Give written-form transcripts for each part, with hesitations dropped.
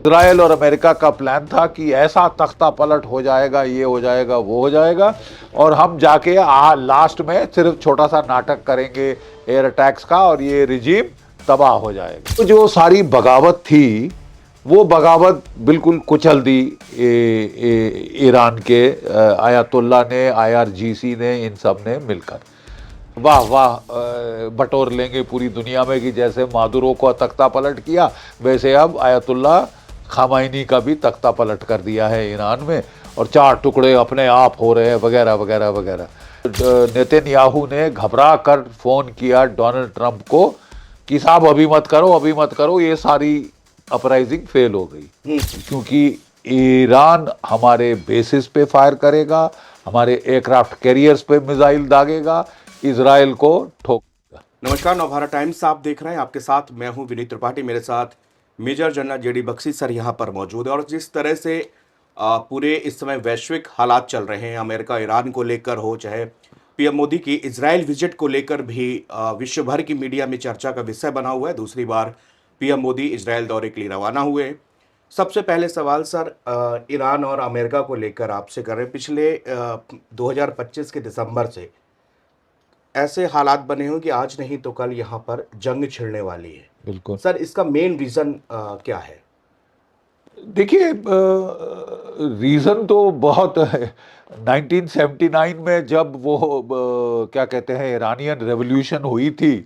Israel और America का plan था कि ऐसा तख्ता पलट हो जाएगा, ये हो जाएगा, वो हो जाएगा, और हम जाके लास्ट में सिर्फ छोटा सा नाटक करेंगे एयर अटैक्स का और ये रिजीम तबाह हो जाएगा। तो जो सारी बगावत थी वो बगावत बिल्कुल कुचल दी ईरान के आयतुल्ला ने, आईआरजीसी ने, इन सब ने मिलकर। वाह वाह, बटोर लेंगे पूरी दुनिया में कि जैसे मादुरो को तख्ता पलट किया वैसे अब आयतुल्ला खामैनी का भी तख्ता पलट कर दिया है ईरान में, और चार टुकड़े अपने आप हो रहे हैं वगैरह वगैरह वगैरह। नेतन्याहू ने घबरा कर फोन किया डोनाल्ड ट्रंप को कि साहब अभी मत करो, अभी मत करो, ये सारी अपराइजिंग फेल हो गई क्योंकि ईरान हमारे बेसिस पे फायर करेगा, हमारे एयरक्राफ्ट कैरियर्स पे मिसाइल दागेगा, इजराइल को ठोक। नमस्कार, नवभारत टाइम्स आप देख रहे हैं। आपके साथ मैं हूं विनीत त्रिपाठी, मेरे साथ major general JD Bakshi sir यहां पर मौजूद है। और जिस तरह से पूरे इस समय वैश्विक हालात चल रहे हैं, अमेरिका ईरान को लेकर हो, चाहे पीएम मोदी की इजराइल विजिट को लेकर भी विश्व भर की मीडिया में चर्चा का विषय बना हुआ है। दूसरी बार पीएम मोदी इजराइल दौरे के लिए रवाना हुए। सबसे पहले सवाल सर, ईरान और अमेरिका को लेकर आपसे कर रहे हैं। पिछले 2025 के दिसंबर से ऐसे हालात बने हो कि आज नहीं तो कल यहाँ पर जंग छिड़ने वाली है। बिल्कुल सर, इसका मेन रीजन क्या है? देखिए, रीज़न तो बहुत है। 1979 में जब वो क्या कहते हैं ईरानियन रेवोल्यूशन हुई थी,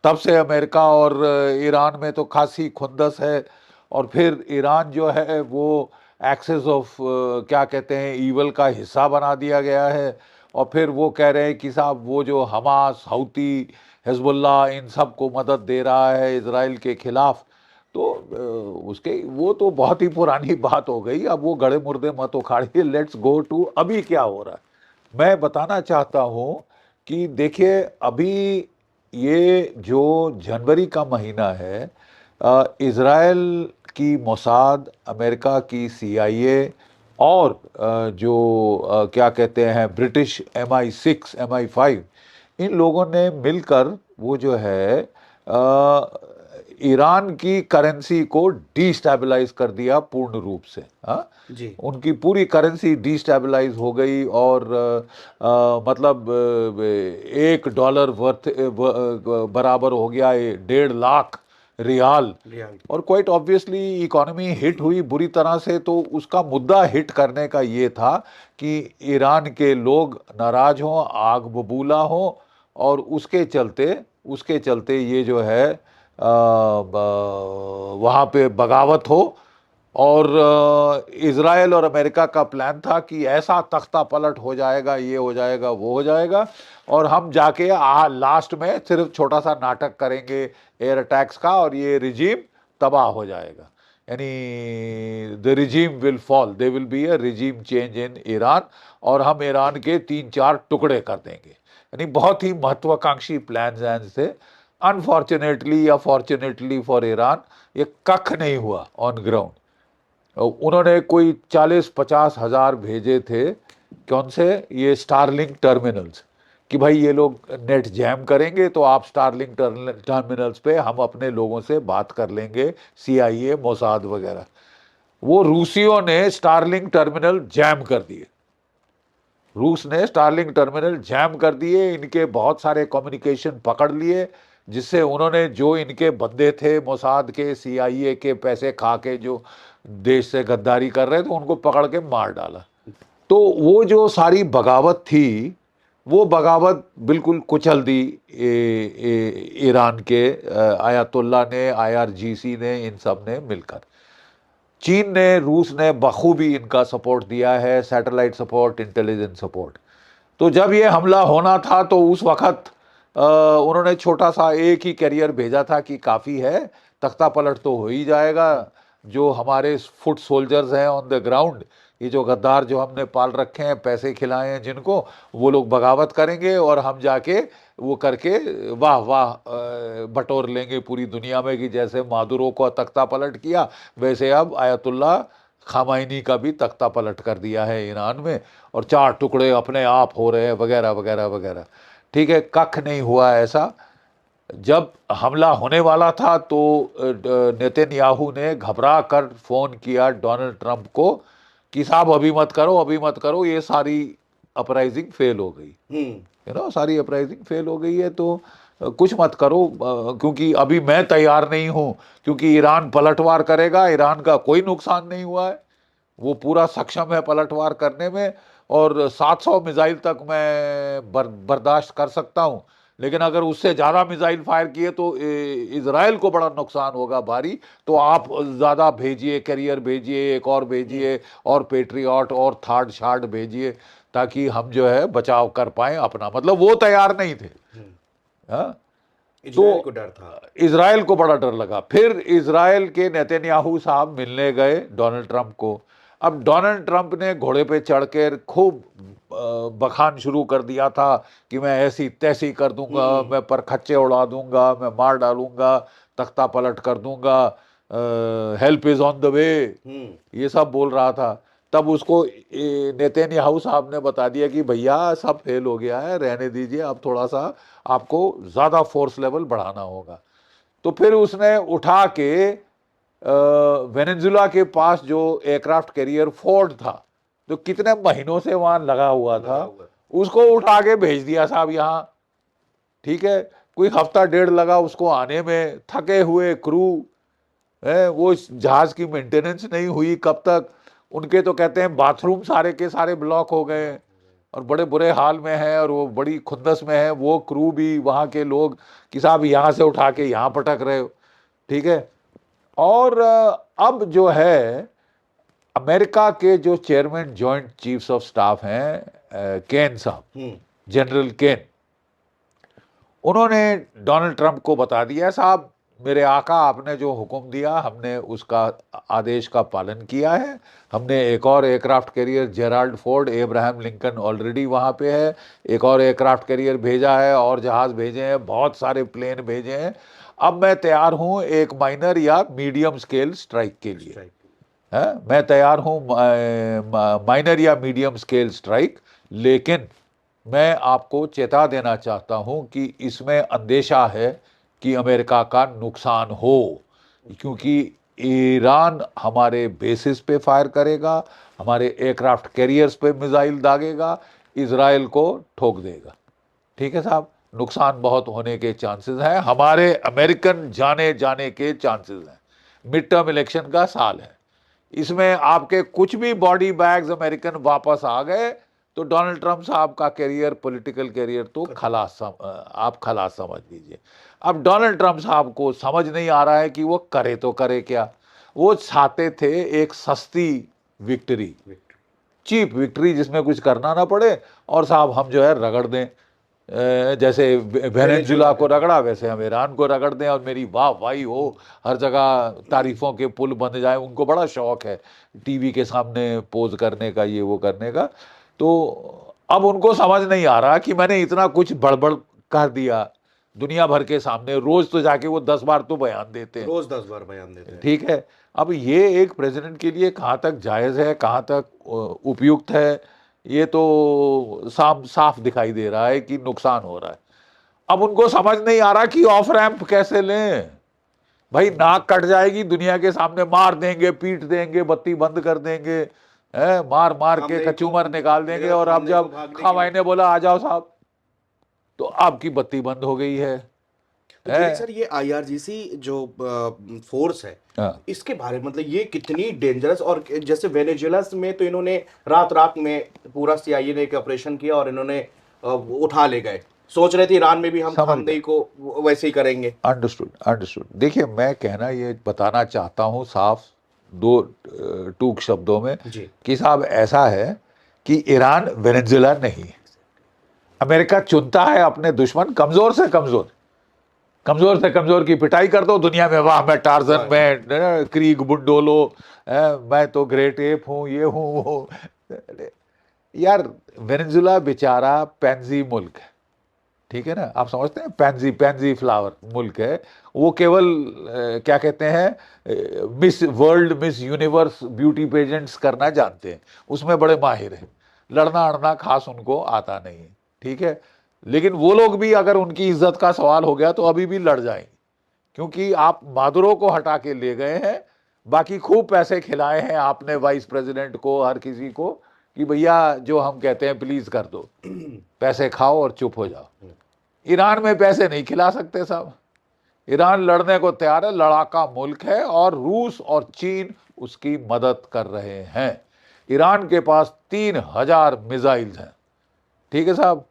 तब से अमेरिका और ईरान में तो खासी खुंदस है। और फिर ईरान जो है वो एक्सेस ऑफ क्या कहते हैं ईवल का हिस्सा बना दिया गया है। और फिर वो कह रहे हैं कि साहब वो जो हमास, हौती, हिजबुल्लाह इन सब को मदद दे रहा है इजराइल के खिलाफ। तो उसके वो तो बहुत ही पुरानी बात हो गई। अब वो गड़े मुर्दे मत उखाड़िए, लेट्स गो टू अभी क्या हो रहा है। मैं बताना चाहता हूँ कि देखिए अभी ये जो जनवरी का महीना है, इज़राइल की मोसाद, अमेरिका की सीआईए और जो क्या कहते हैं ब्रिटिश MI6, MI5, इन लोगों ने मिलकर वो जो है ईरान की करेंसी को डीस्टेबलाइज कर दिया पूर्ण रूप से। हाँ, जी। उनकी पूरी करेंसी डीस्टेबलाइज हो गई और मतलब $1 वर्थ बराबर हो गया 1.5 लाख रियाल। रियल। और क्वाइट ऑब्वियसली इकोनॉमी हिट हुई बुरी तरह से। तो उसका मुद्दा हिट करने का ये था कि ईरान के लोग नाराज हों, आग बबूला हों, और उसके चलते ये जो है वहाँ पे बगावत हो। और इजराइल और अमेरिका का प्लान था कि ऐसा तख्ता पलट हो जाएगा, ये हो जाएगा, वो हो जाएगा, और हम जाके लास्ट में सिर्फ छोटा सा नाटक करेंगे एयर अटैक्स का और ये रिजीम तबाह हो जाएगा। यानी the regime will fall, they will be a regime change in Iran, और हम ईरान के 3-4 टुकड़े कर देंगे। यानी बहुत ही महत्वाकांक्षी प्लान थे। अनफॉर्चुनेटली या फॉर्चुनेटली फॉर ईरान ये कख नहीं हुआ ऑन ग्राउंड। उन्होंने कोई 40-50 हज़ार भेजे थे, कौन से, ये स्टारलिंक टर्मिनल्स, कि भाई ये लोग नेट जैम करेंगे तो आप स्टारलिंक टर्मिनल्स पे हम अपने लोगों से बात कर लेंगे, CIA, मोसाद वगैरह। वो रूसियों ने स्टारलिंक टर्मिनल जैम कर दिए। रूस ने स्टारलिंक टर्मिनल जैम कर दिए, इनके बहुत सारे कम्युनिकेशन पकड़ लिए, जिससे उन्होंने जो इनके बंदे थे मोसाद के, CIA के पैसे खा के जो देश से गद्दारी कर रहे थे, उनको पकड़ के मार डाला। तो वो जो सारी बगावत थी वो बगावत बिल्कुल कुचल दी ईरान के आयतुल्ला ने, IRGC ने, इन सब ने मिलकर। चीन ने, रूस ने बखूबी इनका सपोर्ट दिया है, सैटेलाइट सपोर्ट, इंटेलिजेंस सपोर्ट। तो जब ये हमला होना था तो उस वक्त उन्होंने छोटा सा एक ही कैरियर भेजा था कि काफ़ी है, तख्ता पलट तो हो ही जाएगा। जो हमारे फुट सोल्जर्स हैं ऑन द ग्राउंड, ये जो गद्दार जो हमने पाल रखे हैं, पैसे खिलाए हैं जिनको, वो लोग बगावत करेंगे और हम जाके वो करके वाह वाह बटोर लेंगे पूरी दुनिया में कि जैसे मादुरो को तख्ता पलट किया वैसे अब आयतुल्ला खामैनी का भी तख्ता पलट कर दिया है ईरान में, और चार टुकड़े अपने आप हो रहे हैं वगैरह वगैरह वगैरह। ठीक है, कख नहीं हुआ ऐसा। जब हमला होने वाला था तो नेतन्याहू ने घबरा कर फोन किया डोनाल्ड ट्रंप को कि साहब अभी मत करो, अभी मत करो, ये सारी अपराइजिंग फेल हो गई, सारी अपराइजिंग फेल हो गई है, तो कुछ मत करो, क्योंकि अभी मैं तैयार नहीं हूं, क्योंकि ईरान पलटवार करेगा, ईरान का कोई नुकसान नहीं हुआ है, वो पूरा सक्षम है पलटवार करने में, और 700 मिसाइल तक मैं बर्दाश्त कर सकता हूं, लेकिन अगर उससे ज़्यादा मिसाइल फायर किए तो इजराइल को बड़ा नुकसान होगा भारी, तो आप ज़्यादा भेजिए, कैरियर भेजिए, एक और भेजिए, और पेट्रियट और थर्ड शार्ड भेजिए, ताकि हम जो है बचाव कर पाए अपना, मतलब वो तैयार नहीं थे। हाँ, इजराइल तो को डर था। इजराइल को बड़ा डर लगा। फिर इजराइल के नेतन्याहू साहब मिलने गए डोनाल्ड ट्रंप को। अब डोनाल्ड ट्रंप ने घोड़े पे चढ़कर खूब बखान शुरू कर दिया था कि मैं ऐसी तैसी कर दूंगा, मैं परखच्चे उड़ा दूंगा, मैं मार डालूंगा, तख्ता पलट कर दूंगा, help is on the way, ये सब बोल रहा था। तब उसको नेतन्याहू साहब ने बता दिया कि भैया सब फेल हो गया है, रहने दीजिए, अब थोड़ा सा आपको ज़्यादा फोर्स लेवल बढ़ाना होगा। तो फिर उसने उठा के वेनेजुला के पास जो एयरक्राफ्ट कैरियर फोर्ड था, जो कितने महीनों से वहां लगा हुआ था, उसको उठा के भेज दिया साहब यहाँ। ठीक है, कोई हफ्ता डेढ़ लगा उसको आने में, थके हुए क्रू है, वो जहाज की मेंटेनेंस नहीं हुई कब तक, उनके तो कहते हैं बाथरूम सारे के सारे ब्लॉक हो गए और बड़े बुरे हाल में हैं, और वो बड़ी खुंदस में है, वो क्रू भी वहाँ के लोग कि साहब यहाँ से उठा के यहाँ पटक रहे हो। ठीक है, और अब जो है अमेरिका के जो chairman joint chiefs of staff हैं, केन साहब, जनरल केन, उन्होंने डोनाल्ड ट्रंप को बता दिया साहब मेरे आका, आपने जो हुक्म दिया हमने उसका आदेश का पालन किया है, हमने एक और aircraft carrier Gerald Ford Abraham Lincoln already वहाँ पे है, एक और एयरक्राफ्ट कैरियर भेजा है, और जहाज़ भेजे हैं, बहुत सारे प्लेन भेजे हैं, अब मैं तैयार हूँ एक माइनर या मीडियम स्केल स्ट्राइक के लिए। है, मैं तैयार हूँ माइनर या मीडियम स्केल स्ट्राइक, लेकिन मैं आपको चेता देना चाहता हूं कि इसमें अंदेशा है कि अमेरिका का नुकसान हो, क्योंकि ईरान हमारे बेसिस पे फायर करेगा, हमारे एयरक्राफ्ट कैरियर्स पे मिसाइल दागेगा, इजराइल को ठोक देगा। ठीक है साहब, नुकसान बहुत होने के चांसेस हैं, हमारे अमेरिकन जाने जाने के चांसेस हैं। मिड टर्म इलेक्शन का साल है, इसमें आपके कुछ भी बॉडी बैग्स अमेरिकन वापस आ गए तो डोनाल्ड ट्रंप साहब का कैरियर, पॉलिटिकल कैरियर तो आप खलास समझ लीजिए। अब डोनाल्ड ट्रंप साहब को समझ नहीं आ रहा है कि वो करे तो करे क्या। वो चाहते थे एक सस्ती विक्ट्री, चीप विक्ट्री, जिसमें कुछ करना ना पड़े, और साहब हम जो है रगड़ दें, जैसे वेनेजुला को रगड़ा वैसे हम ईरान को रगड़ दें, और मेरी वाह वाही हो, हर जगह तारीफों के पुल बन जाए। उनको बड़ा शौक है टीवी के सामने पोज करने का, ये वो करने का। तो अब उनको समझ नहीं आ रहा कि मैंने इतना कुछ बड़बड़ कर दिया दुनिया भर के सामने, रोज तो जाके वो 10 बार तो बयान देते हैं, रोज 10 बार बयान देते हैं। ठीक है, अब ये एक प्रेसिडेंट के लिए कहाँ तक जायज़ है, कहाँ तक उपयुक्त है, ये तो साफ दिखाई दे रहा है कि नुकसान हो रहा है। अब उनको समझ नहीं आ रहा कि ऑफ रैंप कैसे लें। भाई नाक कट जाएगी, दुनिया के सामने मार देंगे, पीट देंगे, बत्ती बंद कर देंगे, है, मार मार के कचूमर निकाल देंगे, और अब जब खवाई ने बोला आ जाओ साहब, तो आपकी बत्ती बंद हो गई है। तो सर ये आईआरजीसी जो फोर्स है, इसके बारे में मतलब ये कितनी डेंजरस, और जैसे वेनेजुएला में तो इन्होंने रात रात में पूरा सीआईए ने एक ऑपरेशन किया और इन्होंने उठा ले गए, सोच रहे थे ईरान में भी हम खामनेई को वैसे ही करेंगे। Understood, understood. देखिए मैं कहना ये बताना चाहता हूँ साफ दो टूक शब्दों में कि साहब ऐसा है कि ईरान वेनेजुएला नहीं है। अमेरिका चुनता है अपने दुश्मन कमजोर से कमजोर, कमजोर से कमजोर की पिटाई कर दो दुनिया में, वाह मैं टार्जन, मैं क्रीग बुंडोलो, मैं तो ग्रेट एप हूँ, ये हूँ वो। यार वेनेजुएला बेचारा पैंजी मुल्क है, ठीक है ना, आप समझते हैं, पैंजी पैंजी फ्लावर मुल्क है वो, केवल क्या कहते हैं miss world, miss universe beauty pageants करना जानते हैं, उसमें बड़े माहिर हैं, लड़ना अड़ना खास उनको आता नहीं है। ठीक है, लेकिन वो लोग भी अगर उनकी इज्जत का सवाल हो गया तो अभी भी लड़ जाएंगे, क्योंकि आप मादुरो को हटा के ले गए हैं, बाकी खूब पैसे खिलाए हैं आपने वाइस प्रेसिडेंट को, हर किसी को, कि भैया जो हम कहते हैं प्लीज कर दो, पैसे खाओ और चुप हो जाओ। ईरान में पैसे नहीं खिला सकते साहब। ईरान लड़ने को तैयार है, लड़ाका मुल्क है, और रूस और चीन उसकी मदद कर रहे हैं। ईरान के पास 3000 मिसाइल्स हैं, ठीक है साहब,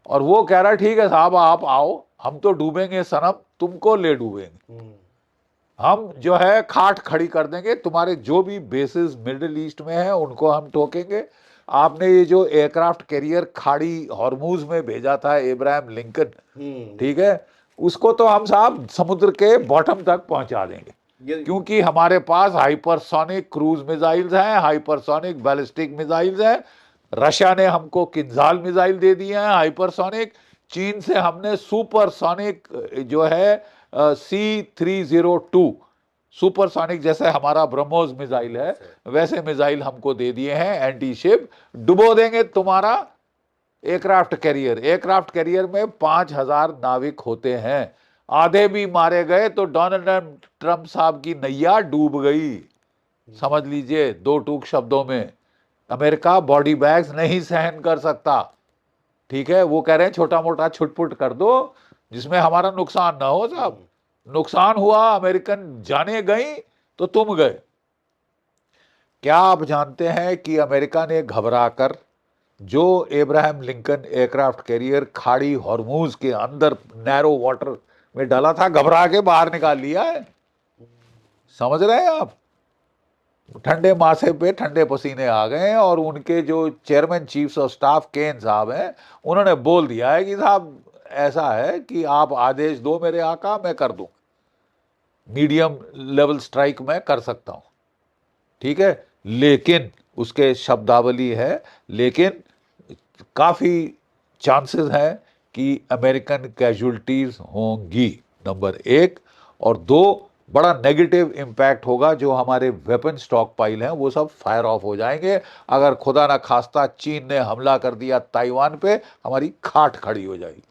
और वो कह रहा है ठीक है साहब आप आओ, हम तो डूबेंगे सनम, तुमको ले डूबेंगे, हम जो है खाट खड़ी कर देंगे, तुम्हारे जो भी बेसिस मिडिल ईस्ट में है उनको हम ठोकेंगे। आपने ये जो एयरक्राफ्ट कैरियर खाड़ी हॉर्मूज में भेजा था इब्राहिम लिंकन, ठीक है, उसको तो हम साहब समुद्र के बॉटम तक पहुंचा देंगे, क्योंकि हमारे पास हाइपरसोनिक क्रूज मिसाइल्स हैं, हाइपरसोनिक बैलिस्टिक मिसाइल्स हैं। रशिया ने हमको किंजाल मिसाइल दे दिए हैं हाइपरसोनिक, चीन से हमने सुपरसोनिक जो है C302 सुपरसोनिक, जैसे हमारा ब्रह्मोस मिसाइल है वैसे मिसाइल हमको दे दिए हैं, एंटी शिप, डुबो देंगे तुम्हारा एयरक्राफ्ट कैरियर। एयरक्राफ्ट कैरियर में 5000 नाविक होते हैं, आधे भी मारे गए तो डोनाल्ड ट्रंप साहब की नैया डूब गई। समझ लीजिए दो टूक शब्दों में, अमेरिका बॉडी बैग्स नहीं सहन कर सकता, ठीक है। वो कह रहे हैं छोटा मोटा छुटपुट कर दो जिसमें हमारा नुकसान ना हो साहब। नुकसान हुआ, अमेरिकन जाने गई तो तुम गए। क्या आप जानते हैं कि अमेरिका ने घबराकर जो इब्राहिम लिंकन एयरक्राफ्ट कैरियर खाड़ी हॉर्मूज के अंदर नैरो वाटर में डाला था, घबरा के बाहर निकाल लिया है। समझ रहे हैं आप? ठंडे माथे पे ठंडे पसीने आ गए हैं, और उनके जो चेयरमैन चीफ्स ऑफ स्टाफ केन साहब हैं, उन्होंने बोल दिया है कि साहब ऐसा है कि आप आदेश दो मेरे आका, मैं कर दूं, मीडियम लेवल स्ट्राइक मैं कर सकता हूं, ठीक है। लेकिन उसके शब्दावली है, लेकिन काफी चांसेस हैं कि अमेरिकन कैजुअल्टीज होंगी, नंबर एक, और दो, बड़ा नेगेटिव इंपैक्ट होगा, जो हमारे वेपन स्टॉक पाइल हैं वो सब फायर ऑफ हो जाएंगे। अगर खुदा ना खास्ता चीन ने हमला कर दिया ताइवान पे, हमारी खाट खड़ी हो जाएगी,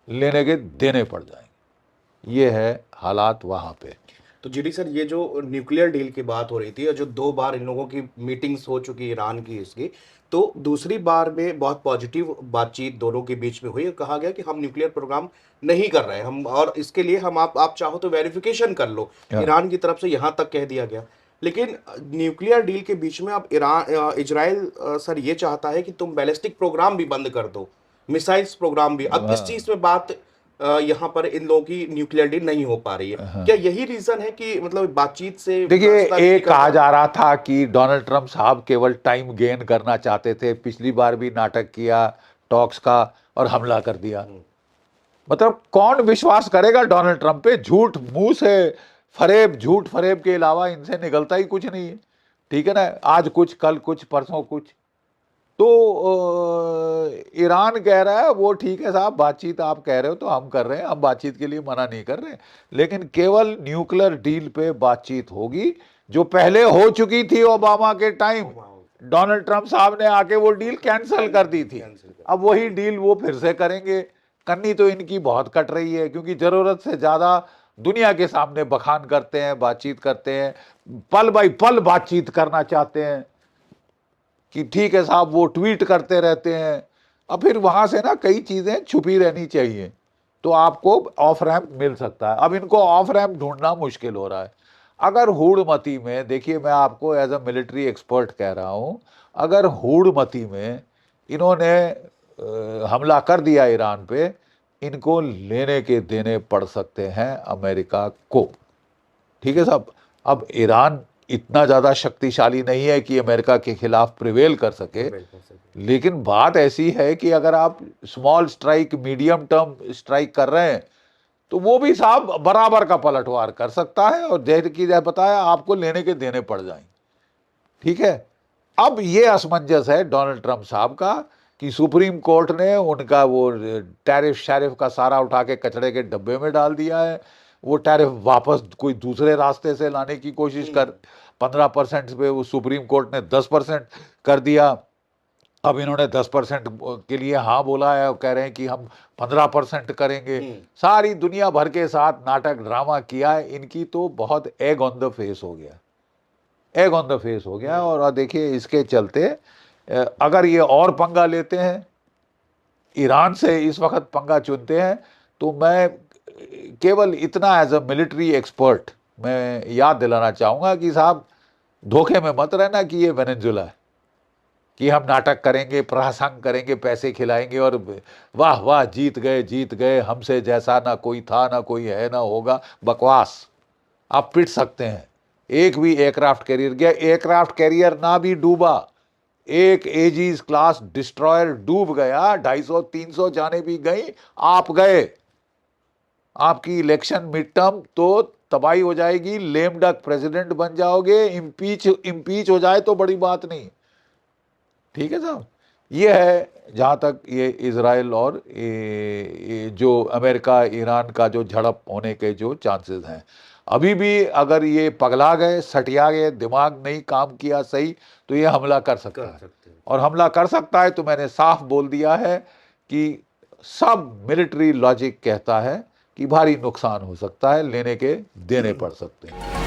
लेने के देने पड़ जाएंगे। ये है हालात वहां पे। तो जीडी सर, ये जो न्यूक्लियर डील की बात हो रही थी और जो 2 बार इन लोगों की मीटिंग्स हो चुकी ईरान की इसकी, तो दूसरी बार में बहुत पॉजिटिव बातचीत दोनों के बीच में हुई और कहा गया कि हम न्यूक्लियर प्रोग्राम नहीं कर रहे हैं हम, और इसके लिए हम आप चाहो तो वेरिफिकेशन कर लो, ईरान की तरफ से यहाँ तक कह दिया गया। लेकिन न्यूक्लियर डील के बीच में अब इजराइल सर ये चाहता है कि तुम बैलिस्टिक प्रोग्राम भी बंद कर दो, मिसाइल्स प्रोग्राम भी। अब किस चीज में बात यहाँ पर इन लोगों की न्यूक्लियर डील नहीं हो पा रही है? क्या यही रीजन है कि मतलब बातचीत से देखिए, एक कहा जा रहा था कि डोनाल्ड ट्रंप साहब केवल टाइम गेन करना चाहते थे, पिछली बार भी नाटक किया टॉक्स का और हमला कर दिया। मतलब कौन विश्वास करेगा डोनाल्ड ट्रंप पे? झूठ मुंह से फरेब, झूठ फरेब के अलावा इनसे निकलता ही कुछ नहीं है, ठीक है ना। आज कुछ, कल कुछ, परसों कुछ। तो ईरान कह रहा है वो ठीक है साहब, बातचीत आप कह रहे हो तो हम कर रहे हैं, हम बातचीत के लिए मना नहीं कर रहे, लेकिन केवल न्यूक्लियर डील पे बातचीत होगी, जो पहले हो चुकी थी ओबामा के टाइम। डोनाल्ड ट्रंप साहब ने आके वो डील कैंसिल कर दी थी, अब वही डील वो फिर से करेंगे। करनी तो इनकी बहुत कट रही है, क्योंकि जरूरत से ज्यादा दुनिया के सामने बखान करते हैं, बातचीत करते हैं, पल बाई पल बातचीत करना चाहते हैं कि ठीक है साहब, वो ट्वीट करते रहते हैं। अब फिर वहां से ना कई चीजें छुपी रहनी चाहिए, तो आपको ऑफ रैम्प मिल सकता है। अब इनको ऑफ रैम्प ढूंढना मुश्किल हो रहा है। अगर हूड़मती में, देखिए मैं आपको एज अ मिलिट्री एक्सपर्ट कह रहा हूं, अगर हूड़मती में इन्होंने हमला कर दिया ईरान पे, इनको लेने के देने पड़ सकते हैं अमेरिका को, ठीक है साहब। अब ईरान इतना ज्यादा शक्तिशाली नहीं है कि अमेरिका के खिलाफ प्रिवेल कर सके, लेकिन बात ऐसी है कि अगर आप small strike, medium term strike कर रहे हैं, तो वो भी साहब बराबर का पलटवार कर सकता है, और जैसे कि बताया आपको लेने के देने पड़ जाएंगे, ठीक है। अब ये असमंजस है डोनाल्ड ट्रंप साहब का कि सुप्रीम कोर्ट ने उनका वो टैरिफ शैरिफ का सारा उठा के कचड़े के डब्बे में डाल दिया है। वो टैरिफ वापस कोई दूसरे रास्ते से लाने की कोशिश कर, 15% पे वो सुप्रीम कोर्ट ने 10% कर दिया। अब इन्होंने 10% के लिए हाँ बोला है और कह रहे हैं कि हम 15% करेंगे। सारी दुनिया भर के साथ नाटक ड्रामा किया है, इनकी तो बहुत एग ऑन द फेस हो गया, एग ऑन द फेस हो गया। और देखिए इसके चलते अगर ये और पंगा लेते हैं, ईरान से इस वक्त पंगा चुनते हैं, तो मैं केवल इतना एज अ मिलिट्री एक्सपर्ट मैं याद दिलाना चाहूँगा कि साहब धोखे में मत रहना कि ये वेनेजुला है, कि हम नाटक करेंगे, प्रहसन करेंगे, पैसे खिलाएंगे और वाह वाह जीत गए, हमसे जैसा ना कोई था ना कोई है ना होगा। बकवास। आप पिट सकते हैं, एक भी एयरक्राफ्ट कैरियर गया, एयरक्राफ्ट कैरियर ना भी डूबा, एक एजीज क्लास डिस्ट्रॉयर डूब गया, 250-300 जाने भी गई, आप गए, आपकी इलेक्शन मिड टर्म तो तबाही हो जाएगी, लेम डक प्रेसिडेंट बन जाओगे, इम्पीच हो जाए तो बड़ी बात नहीं। ठीक है साहब, ये है जहाँ तक ये इजराइल और ये जो अमेरिका ईरान का जो झड़प होने के जो चांसेस हैं। अभी भी अगर ये पगला गए, सटिया गए, दिमाग नहीं काम किया सही, तो ये हमला कर सकता है। और हमला कर सकता है तो मैंने साफ बोल दिया है कि सब मिलिट्री लॉजिक कहता है कि भारी नुकसान हो सकता है, लेने के देने पड़ सकते हैं।